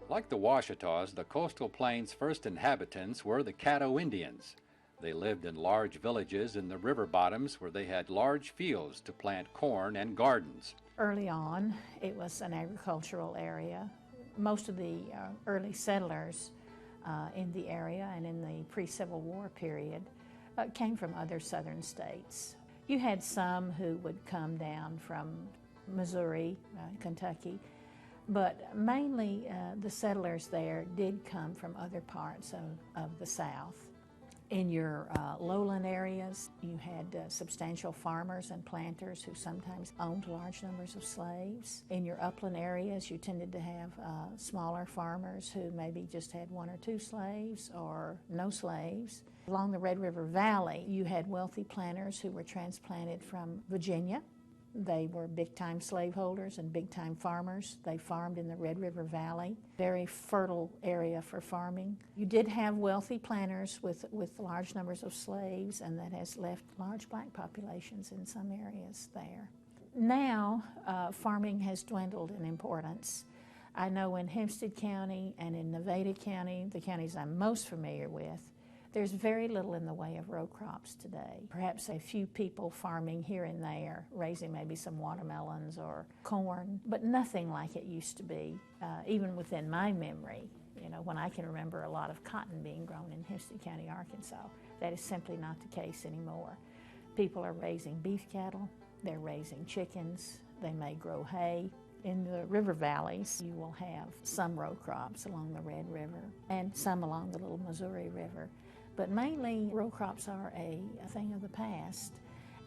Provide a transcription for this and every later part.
Like the Washitas, the coastal plain's first inhabitants were the Caddo Indians. They lived in large villages in the river bottoms where they had large fields to plant corn and gardens. Early on, it was an agricultural area. Most of the early settlers in the area and in the pre-Civil War period came from other southern states. You had some who would come down from Missouri, Kentucky, but mainly the settlers there did come from other parts of the South. In your lowland areas, you had substantial farmers and planters who sometimes owned large numbers of slaves. In your upland areas, you tended to have smaller farmers who maybe just had one or two slaves or no slaves. Along the Red River Valley, you had wealthy planters who were transplanted from Virginia. They were big-time slaveholders and big-time farmers. They farmed in the Red River Valley, very fertile area for farming. You did have wealthy planters with large numbers of slaves, and that has left large black populations in some areas there. Now, farming has dwindled in importance. I know in Hempstead County and in Nevada County, the counties I'm most familiar with, there's very little in the way of row crops today. Perhaps a few people farming here and there, raising maybe some watermelons or corn, but nothing like it used to be, even within my memory. You know, when I can remember a lot of cotton being grown in Hempstead County, Arkansas. That is simply not the case anymore. People are raising beef cattle, they're raising chickens, they may grow hay. In the river valleys, you will have some row crops along the Red River and some along the Little Missouri River. But mainly, row crops are a thing of the past,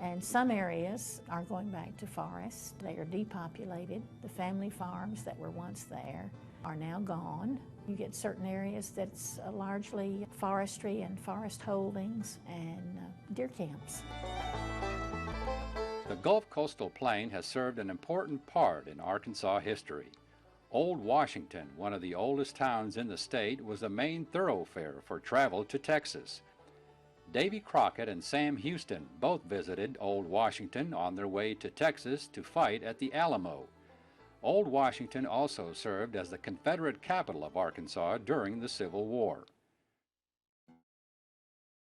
and some areas are going back to forest. They are depopulated. The family farms that were once there are now gone. You get certain areas that's largely forestry and forest holdings and deer camps. The Gulf Coastal Plain has served an important part in Arkansas history. Old Washington, one of the oldest towns in the state, was the main thoroughfare for travel to Texas. Davy Crockett and Sam Houston both visited Old Washington on their way to Texas to fight at the Alamo. Old Washington also served as the Confederate capital of Arkansas during the Civil War.